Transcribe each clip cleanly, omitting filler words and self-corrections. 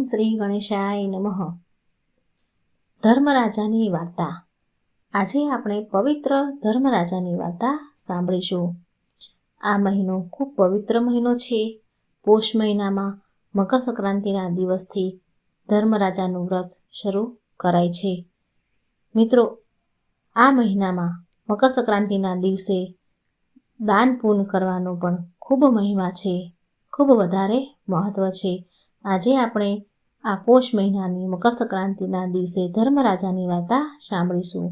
શ્રી ગણેશાય નમઃ. ધર્મરાજાની વાર્તા. આજે આપણે પવિત્ર ધર્મરાજાની વાર્તા સાંભળીશું. આ મહિનો ખૂબ પવિત્ર મહિનો છે. પોષ મહિનામાં મકર સંક્રાંતિના દિવસથી ધર્મરાજાનું વ્રત શરૂ કરાય છે. મિત્રો, આ મહિનામાં મકર સંક્રાંતિના દિવસે દાન પુણ્ય કરવાનો પણ ખૂબ મહિમા છે, ખૂબ વધારે મહત્ત્વ છે. આજે આપણે આ પોષ મહિનાની મકર સંક્રાંતિના દિવસે ધર્મરાજાની વાર્તા સાંભળીશું.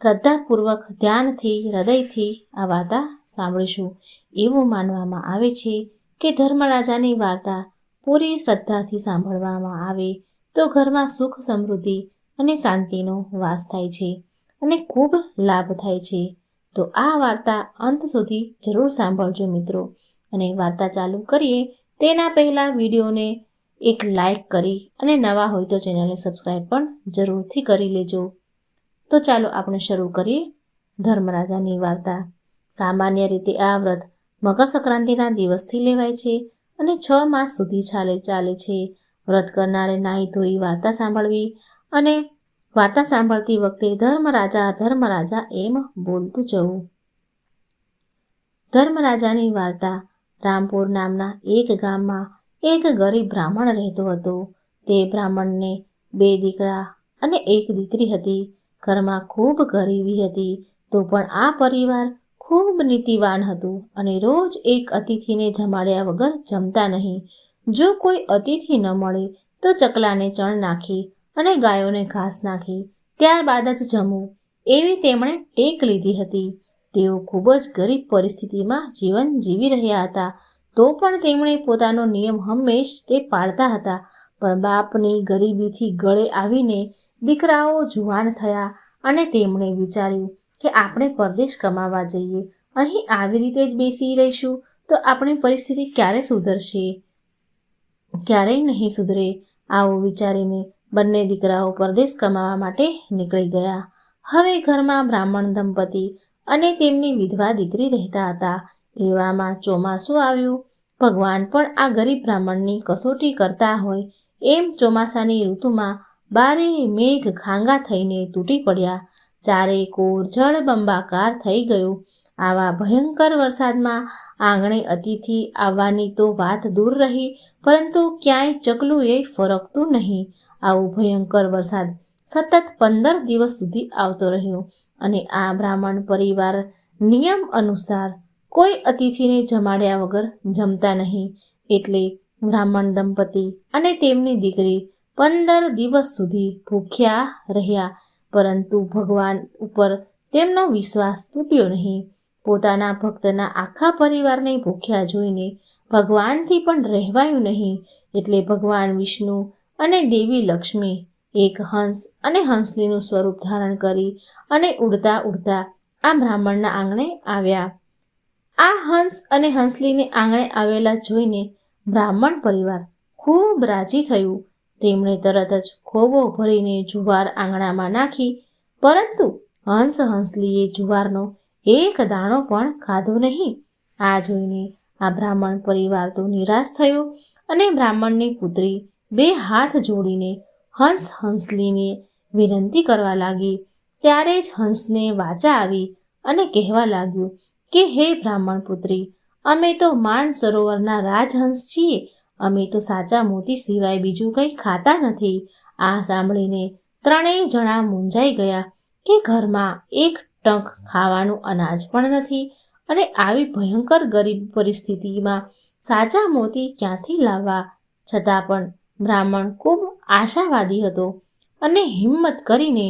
શ્રદ્ધાપૂર્વક ધ્યાનથી હૃદયથી આ વાર્તા સાંભળીશું. એવું માનવામાં આવે છે કે ધર્મરાજાની વાર્તા પૂરી શ્રદ્ધાથી સાંભળવામાં આવે તો ઘરમાં સુખ, સમૃદ્ધિ અને શાંતિનો વાસ થાય છે અને ખૂબ લાભ થાય છે. તો આ વાર્તા અંત સુધી જરૂર સાંભળજો મિત્રો. અને વાર્તા ચાલુ કરીએ તેના પહેલાં વિડીયોને એક લાઈક કરી અને નવા હોય તો ચેનલને સબસ્ક્રાઈબ પણ જરૂરથી કરી લેજો. તો ચાલો આપણે શરૂ કરીએ ધર્મરાજાની વાર્તા. સામાન્ય રીતે આ વ્રત મકર સંક્રાંતિના દિવસથી લેવાય છે અને 6 માસ સુધી ચાલે છે. વ્રત કરનારે નાહી ધોઈ વાર્તા સાંભળવી અને વાર્તા સાંભળતી વખતે ધર્મરાજા એમ બોલતું જવું. ધર્મરાજાની વાર્તા. રામપુર નામના એક ગામમાં એક ગરીબ બ્રાહ્મણ રહેતો હતો. તે બ્રાહ્મણને 2 દીકરા અને 1 દીકરી હતી. ઘરમાં ખૂબ ગરીબી હતી તો પણ આ પરિવાર ખૂબ નીતિવાન હતું અને રોજ એક અતિથિને જમાડ્યા વગર જમતા નહીં. જો કોઈ અતિથિ ન મળે તો ચકલાને ચણ નાખી અને ગાયોને ઘાસ નાખી ત્યારબાદ જ જમવું, એવી તેમણે ટેક લીધી હતી. તેઓ ખૂબ જ ગરીબ પરિસ્થિતિમાં જીવન જીવી રહ્યા હતા તો પણ તેમણે પોતાનો નિયમ હંમેશ તે પાળતા હતા. પણ બાપની ગરીબીથી ગળે આવીને દીકરાઓ જુવાન થયા અને તેમણે વિચાર્યું કે આપણે પરદેશ કમાવા જઈએ. અહીં આવી રીતે જ બેસી રહીશું તો આપણી પરિસ્થિતિ ક્યારે સુધરશે? ક્યારેય નહીં સુધરે. આવું વિચારીને બંને દીકરાઓ પરદેશ કમાવા માટે નીકળી ગયા. હવે ઘરમાં બ્રાહ્મણ દંપતી અને તેમની વિધવા દીકરી રહેતા હતા. એવામાં ચોમાસું આવ્યું. ભગવાન પણ આ ગરીબ બ્રાહ્મણની કસોટી કરતા હોય એમ ચોમાસાની ઋતુમાં બારે મેઘ ખાંગા થઈને તૂટી પડ્યા. ચારે કોર જળબંબાકાર થઈ ગયું. આવા ભયંકર વરસાદમાં આંગણે અતિથિ આવવાની તો વાત દૂર રહી, પરંતુ ક્યાંય ચકલું એ ફરકતું નહીં. આવો ભયંકર વરસાદ સતત 15 દિવસ સુધી આવતો રહ્યો અને આ બ્રાહ્મણ પરિવાર નિયમ અનુસાર કોઈ અતિથિને જમાડ્યા વગર જમતા નહીં. એટલે બ્રાહ્મણ દંપતી અને તેમની દીકરી 15 દિવસ સુધી ભૂખ્યા રહ્યા, પરંતુ ભગવાન ઉપર તેમનો વિશ્વાસ તૂટ્યો નહીં. પોતાના ભક્તના આખા પરિવારને ભૂખ્યા જોઈને ભગવાનથી પણ રહેવાયું નહીં. એટલે ભગવાન વિષ્ણુ અને દેવી લક્ષ્મી એક હંસ અને હંસલીનું સ્વરૂપ ધારણ કરી અને ઉડતા ઉડતા આ બ્રાહ્મણના આંગણે આવ્યા. આ હંસ અને હંસલીને આંગણે આવેલા જોઈને બ્રાહ્મણ પરિવાર ખૂબ રાજી થયું. તેમણે તરત જ ખોબો ભરીને જુવાર આંગણામાં નાખી, પરંતુ હંસ હંસલીએ જુવારનો એક દાણો પણ ખાધો નહીં. આ જોઈને આ બ્રાહ્મણ પરિવાર તો નિરાશ થયો અને બ્રાહ્મણની પુત્રી 2 હાથ જોડીને હંસ હંસલીને વિનંતી કરવા લાગી. ત્યારે જ હંસને વાચા આવી અને કહેવા લાગ્યું કે હે બ્રાહ્મણ પુત્રી, અમે તો માન સરોવરના રાજહંસ છીએ. અમે તો સાચા મોતી સિવાય બીજું કંઈ ખાતા નથી. આ સાંભળીને ત્રણેય જણા મૂંઝાઈ ગયા કે ઘરમાં એક ટંક ખાવાનું અનાજ પણ નથી અને આવી ભયંકર ગરીબ પરિસ્થિતિમાં સાચા મોતી ક્યાંથી લાવવા. છતાં પણ બ્રાહ્મણ ખૂબ આશાવાદી હતો અને હિંમત કરીને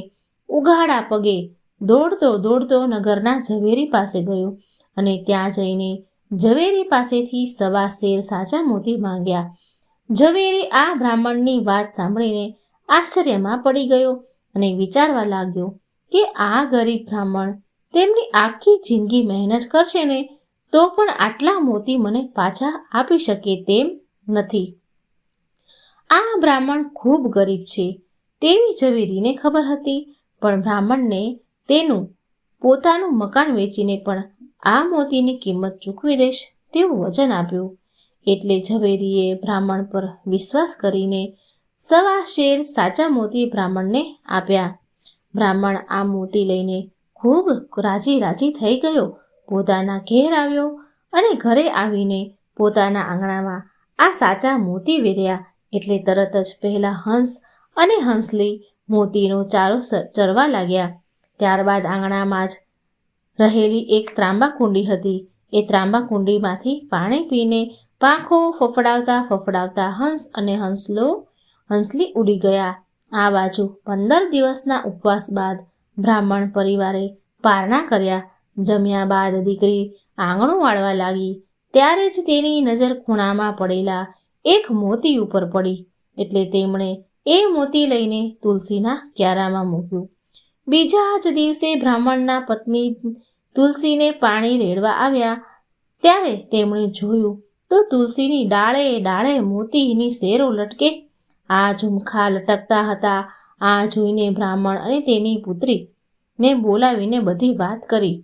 ઉઘાડા પગે દોડતો નગરના ઝવેરી પાસે ગયો અને ત્યાં જઈને ઝવેરી પાસેથી 1.25 શેર સાચા મોતી માંગ્યા. ઝવેરી આ બ્રાહ્મણની વાત સાંભળીને આશ્ચર્યમાં પડી ગયો અને વિચારવા લાગ્યો કે આ ગરીબ બ્રાહ્મણ તેમની આખી જિંદગી મહેનત કરશે ને તો પણ આટલા મોતી મને પાછા આપી શકે તેમ નથી. આ બ્રાહ્મણ ખૂબ ગરીબ છે તેવી ઝવેરીને ખબર હતી, પણ બ્રાહ્મણને તેનું પોતાનું મકાન વેચીને પણ આ મોતીની કિંમત ચૂકવી દઈશ તેવું વચન આપ્યું. એટલે ઝવેરીએ બ્રાહ્મણ પર વિશ્વાસ કરીને 1.25 શેર સાચા મોતી બ્રાહ્મણને આપ્યા. બ્રાહ્મણ આ મોતી લઈને ખૂબ રાજી થઈ ગયો. પોતાના ઘેર આવ્યો અને ઘરે આવીને પોતાના આંગણામાં આ સાચા મોતી વેર્યા. એટલે તરત જ પહેલા હંસ અને હંસલી મોતીનો ચારો ચરવા લાગ્યા. ત્યારબાદ આંગણામાં જ રહેલી એક ત્રાંબા કુંડી હતી. એ ત્રાંબા કુંડીમાંથી પાણી પીને પાંખો ફફડાવતા હંસ અને હંસલી ઉડી ગયા. આ બાજુ 15 દિવસના ઉપવાસ બાદ બ્રાહ્મણ પરિવારે પારણા કર્યા. જમ્યા બાદ દીકરી આંગણું વાળવા લાગી. ત્યારે જ તેની નજર ખૂણામાં પડેલા એક મોતી ઉપર પડી. એટલે તેમણે એ મોતી લઈને તુલસીના ક્યારામાં મૂક્યું. બીજા જ દિવસે બ્રાહ્મણના પત્ની તુલસીને પાણી રેડવા આવ્યા. ત્યારે તેમણે જોયું તો તુલસીની ડાળે મોતીની શેરો લટકે, આ ઝુમખા લટકતા હતા. આ જોઈને બ્રાહ્મણ અને તેની પુત્રીને બોલાવીને બધી વાત કરી.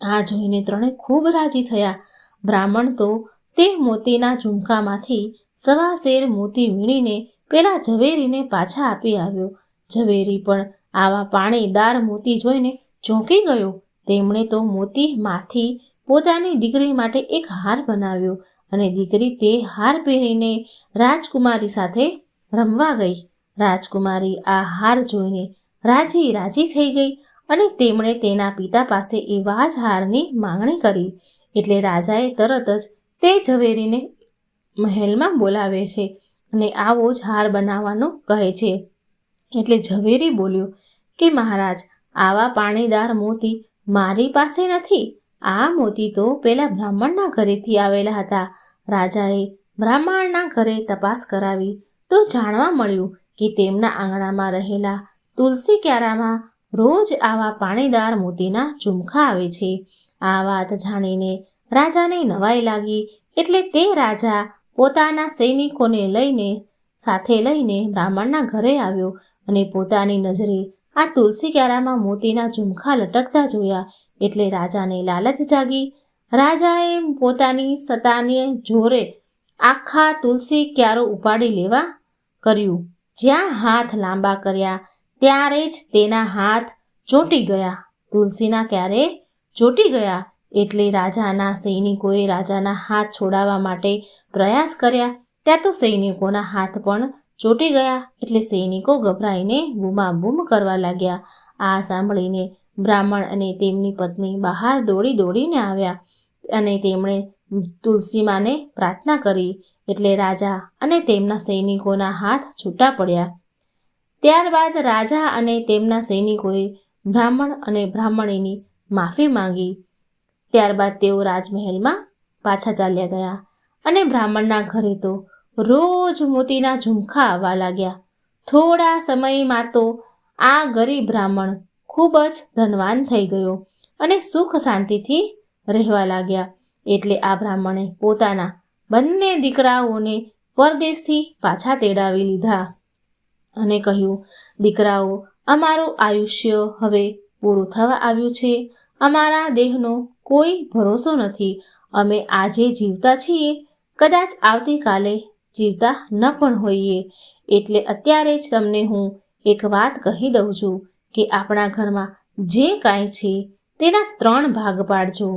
આ જોઈને ત્રણે ખૂબ રાજી થયા. બ્રાહ્મણ તો તે મોતીના ઝુમખામાંથી 1.25 શેર મોતી વીણીને પેલા ઝવેરીને પાછા આપી આવ્યો. ઝવેરી પણ આવા પાણીદાર મોતી જોઈને ચોંકી ગયો. તેમણે તો મોતીમાંથી પોતાની દીકરી માટે એક હાર બનાવ્યો અને દીકરી તે હાર પહેરીને રાજકુમારી સાથે રમવા ગઈ. રાજકુમારી આ હાર જોઈને રાજી થઈ ગઈ અને તેમણે તેના પિતા પાસે એવા જ હારની માંગણી કરી. એટલે રાજાએ તરત જ તે ઝવેરીને મહેલમાં બોલાવે છે અને આવો જ હાર બનાવવાનો કહે છે. એટલે ઝવેરી બોલ્યો કે મહારાજ, આવા પાણીદાર મોતી મારી પાસે નથી. આ મોતી તો પેલા બ્રાહ્મણના ઘરેથી આવેલા હતા. રાજાએ બ્રાહ્મણના ઘરે તપાસ કરાવી તો જાણવા મળ્યું કે તેમના આંગણામાં રહેલા તુલસી ક્યારામાં રોજ આવા પાણીદાર મોતીના ઝુમખા આવે છે. આ વાત જાણીને રાજાને નવાઈ લાગી. એટલે તે રાજા પોતાના સૈનિકોને સાથે લઈને બ્રાહ્મણના ઘરે આવ્યો અને પોતાની નજરે આ તુલસી ક્યારામાં મોતીના ઝુમખા લટકતા જોયા. એટલે રાજાને લાલચ જાગી. રાજાએ પોતાની સત્તાને જોરે આખા તુલસી ક્યારો ઉપાડી લેવા કર્યું. જ્યાં હાથ લાંબા કર્યા ત્યારે જ તેના હાથ ચોંટી ગયા. તુલસીના ક્યારે ચોંટી ગયા. એટલે રાજાના સૈનિકોએ રાજાના હાથ છોડાવવા માટે પ્રયાસ કર્યા. ત્યાં તો સૈનિકોના હાથ પણ ચોંટી ગયા. એટલે સૈનિકો ગભરાઈને બૂમાબૂમ કરવા લાગ્યા. આ સાંભળીને બ્રાહ્મણ અને તેમની પત્ની બહાર દોડીને આવ્યા અને તેમણે તુલસીમાને પ્રાર્થના કરી. એટલે રાજા અને તેમના સૈનિકોના હાથ છૂટા પડ્યા. ત્યારબાદ રાજા અને તેમના સૈનિકોએ બ્રાહ્મણ અને બ્રાહ્મણીની માફી માંગી. ત્યારબાદ તેઓ રાજમહેલમાં પાછા ચાલ્યા ગયા અને બ્રાહ્મણના ઘરે તો રોજ મોતીના ઝુમખા આવવા લાગ્યા. થોડા સમયમાં તો આ ગરીબ બ્રાહ્મણ ખૂબ જ ધનવાન થઈ ગયો અને સુખ શાંતિથી રહેવા લાગ્યા. એટલે આ બ્રાહ્મણે પોતાના બંને દીકરાઓને પરદેશથી પાછા તેડાવી લીધા અને કહ્યું, દીકરાઓ, અમારું આયુષ્ય હવે પૂરું થવા આવ્યું છે. અમારા દેહનો કોઈ ભરોસો નથી. અમે આજે જીવતા છીએ, કદાચ આવતીકાલે જીવતા ન પણ હોઈએ. એટલે અત્યારે જ તમને હું એક વાત કહી દઉં છું કે આપણા ઘરમાં જે કાંઈ છે તેના 3 ભાગ પાડજો.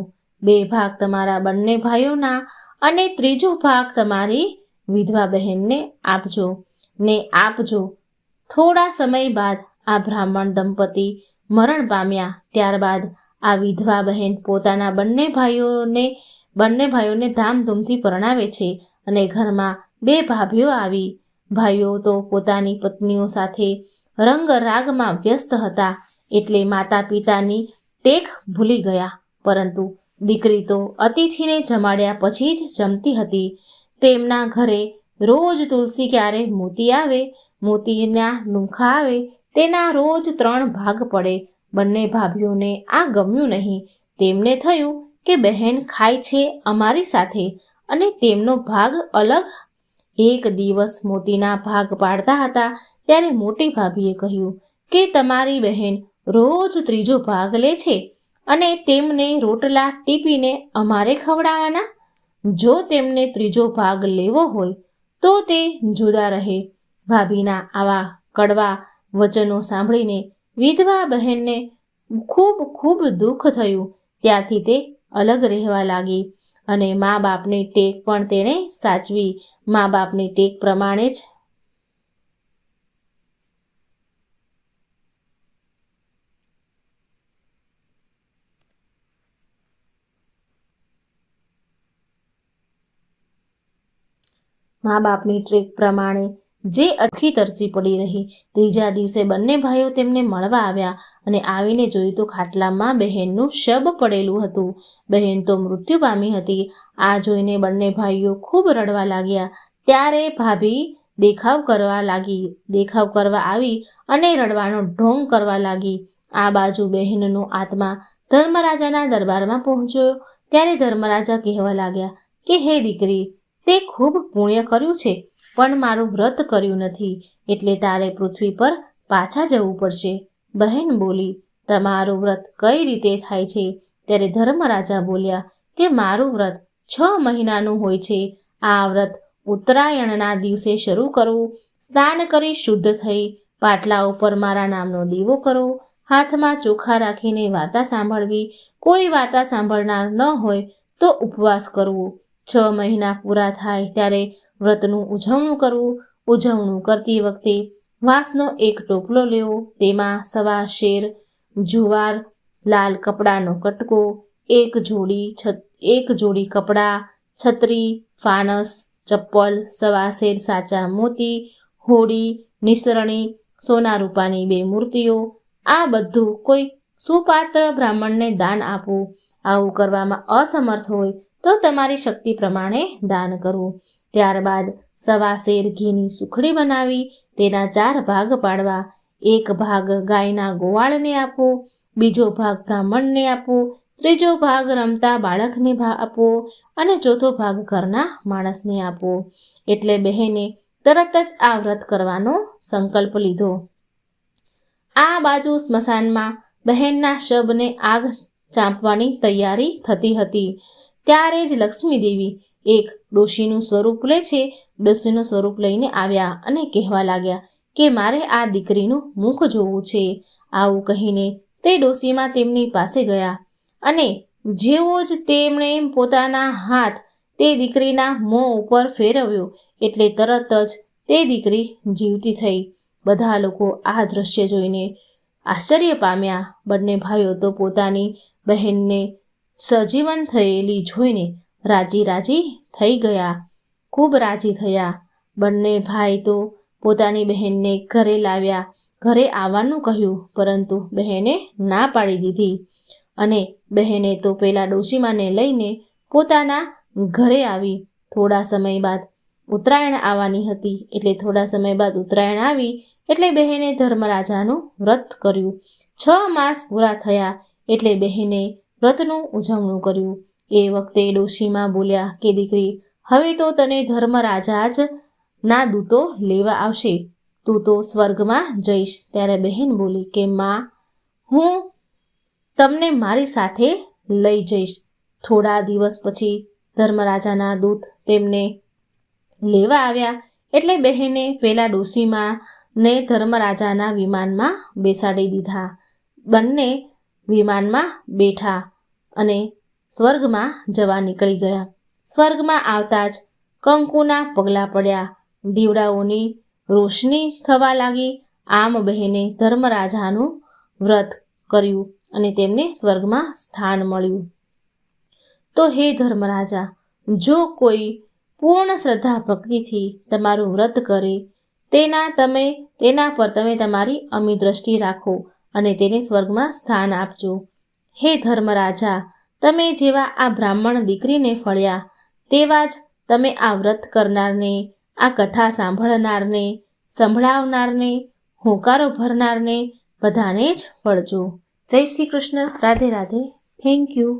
2 ભાગ તમારા બંને ભાઈઓના અને 3જો ભાગ તમારી વિધવા બહેનને આપજો. થોડા સમય બાદ આ બ્રાહ્મણ દંપતી મરણ પામ્યા. ત્યારબાદ આ વિધવા બહેન પોતાના બંને ભાઈઓને ધામધૂમથી પરણાવે છે અને ઘરમાં 2 ભાભીઓ આવી. ભાઈઓ તો પોતાની પત્નીઓ સાથે રંગરાગમાં વ્યસ્ત હતા. એટલે માતા પિતાની ટેક ભૂલી ગયા. પરંતુ દીકરી તો અતિથિને જમાડ્યા પછી જ જમતી હતી. તેમના ઘરે રોજ તુલસી ક્યારે મોતીના ઝુમખા આવે તેના રોજ 3 ભાગ પડે. બંને ભાભીઓને આ ગમ્યું નહીં. તેમને થયું કે બહેન ખાય છે અમારી સાથે અને તેમનો ભાગ અલગ. એક દિવસ મોતીના ભાગ પાડતા હતા ત્યારે મોટી ભાભીએ કહ્યું કે તમારી બહેન રોજ 3જો ભાગ લે છે અને તેમને રોટલા ટીપીને અમારે ખવડાવવાના. જો તેમને ત્રીજો ભાગ લેવો હોય તો તે જુદા રહે. ભાભીના આવા કડવા વચનો સાંભળીને વિધવા બહેનને ખૂબ ખૂબ દુઃખ થયું. ત્યારથી તે અલગ રહેવા લાગી અને મા બાપની ટેક પણ તેણે સાચવી. મા બાપની ટેક પ્રમાણે જ મા બાપની ટ્રેક પ્રમાણે જે અખી તરસી પડી રહી. ત્રીજા દિવસે બંને ભાઈઓ તેમને મળવા આવ્યા અને આવીને જોયું તો ખાટલામાં બહેનનું શબ પડેલું હતું. બહેન તો મૃત્યુ પામી હતી. આ જોઈને બંને ભાઈઓ ખૂબ રડવા લાગ્યા. ત્યારે ભાભી દેખાવ કરવા આવી અને રડવાનો ઢોંગ કરવા લાગી. આ બાજુ બહેનનો આત્મા ધર્મરાજાના દરબારમાં પહોંચ્યો. ત્યારે ધર્મરાજા કહેવા લાગ્યા કે હે દીકરી, તે ખૂબ પુણ્ય કર્યું છે, પણ મારું વ્રત કર્યું નથી, એટલે તારે પૃથ્વી પર પાછા જવું પડશે. બહેન બોલી, તમારું વ્રત કઈ રીતે થાય છે? ત્યારે ધર્મરાજા બોલ્યા કે મારું વ્રત 6 મહિનાનું હોય છે. આ વ્રત ઉત્તરાયણના દિવસે શરૂ કરવું. સ્નાન કરી શુદ્ધ થઈ પાટલા ઉપર મારા નામનો દીવો કરો. હાથમાં ચોખા રાખીને વાર્તા સાંભળવી. કોઈ વાર્તા સાંભળનાર ન હોય તો ઉપવાસ કરવો. 6 મહિના પૂરા થાય ત્યારે વ્રતનું ઉજવણું કરવું. ઉજવણું કરતી વખતે વાંસનો એક ટોપલો લેવો. તેમાં 1.25 શેર જુવાર, લાલ કપડાનો કટકો, એક જોડી કપડાં, છત્રી, ફાનસ, ચપ્પલ, 1.25 શેર સાચા મોતી, હોડી, નિસરણી, સોના રૂપાની 2 મૂર્તિઓ, આ બધું કોઈ સુપાત્ર બ્રાહ્મણને દાન આપવું. આવું કરવામાં અસમર્થ હોય તો તમારી શક્તિ પ્રમાણે દાન કરવું. ત્યારબાદ 1.25 શેર ઘીની સુખડી બનાવી તેના 4 ભાગ પાડવા. એક ભાગ ગાયના ગોવાળને આપવો, બીજો ભાગ બ્રાહ્મણને આપવો, ત્રીજો ભાગ રમતા બાળકને આપવો અને ચોથો ભાગ ઘરના માણસને આપવો. એટલે બહેને તરત જ આ વ્રત કરવાનો સંકલ્પ લીધો. આ બાજુ સ્મશાનમાં બહેનના શબને આગ ચાંપવાની તૈયારી થતી હતી. ત્યારે જ લક્ષ્મી દેવી એક ડોશીનું સ્વરૂપ લે છે. ડોશીનું સ્વરૂપ લઈને આવ્યા અને કહેવા લાગ્યા કે મારે આ દીકરીનું મુખ જોવું છે. આવું કહીને તે ડોશીમાં તેમની પાસે ગયા અને જેવો જ તેમણે પોતાના હાથ તે દીકરીના મોં ઉપર ફેરવ્યો એટલે તરત જ તે દીકરી જીવતી થઈ. બધા લોકો આ દ્રશ્ય જોઈને આશ્ચર્ય પામ્યા. બંને ભાઈઓ તો પોતાની બહેનને સજીવન થયેલી જોઈને રાજી થઈ ગયા. ખૂબ રાજી થયા. બંને ભાઈ તો પોતાની બહેનને ઘરે લાવ્યા. ઘરે આવવાનું કહ્યું, પરંતુ બહેને ના પાડી દીધી અને બહેને તો પેલા ડોશીમાને લઈને પોતાના ઘરે આવી. થોડા સમય બાદ ઉત્તરાયણ આવવાની હતી એટલે થોડા સમય બાદ ઉત્તરાયણ આવી એટલે બહેને ધર્મરાજાનું વ્રત કર્યું. 6 માસ પૂરા થયા એટલે બહેને વ્રતનું ઉજવણું કર્યું. એ વખતે ડોશીમાં બોલ્યા કે દીકરી, હવે તો તને ધર્મરાજા જ ના દૂતો લેવા આવશે. તું તો સ્વર્ગમાં જઈશ. ત્યારે બહેન બોલી કે માં, હું તમને મારી સાથે લઈ જઈશ. થોડા દિવસ પછી ધર્મરાજાના દૂત તેમને લેવા આવ્યા એટલે બહેને પેલા ડોશીમાને ધર્મરાજાના વિમાનમાં બેસાડી દીધા. બંને વિમાનમાં બેઠા અને સ્વર્ગમાં જવા નીકળી ગયા. સ્વર્ગમાં આવતા જ કંકુના પગલાં પડ્યા. દીવડાઓની રોશની થવા લાગી. આમ બહેને ધર્મરાજાનું વ્રત કર્યું અને તેમને સ્વર્ગમાં સ્થાન મળ્યું. તો હે ધર્મરાજા, જો કોઈ પૂર્ણ શ્રદ્ધા ભક્તિથી તમારું વ્રત કરે તેના પર તમે તમારી અમી દ્રષ્ટિ રાખો અને તેને સ્વર્ગમાં સ્થાન આપજો. હે ધર્મરાજા, તમે જેવા આ બ્રાહ્મણ દીકરીને ફળ્યા તેવા જ તમે આ વ્રત કરનારને, આ કથા સાંભળનારને, સંભળાવનારને, હોંકારો ભરનારને બધાને જ ફળજો. જય શ્રી કૃષ્ણ. રાધે રાધે. Thank you.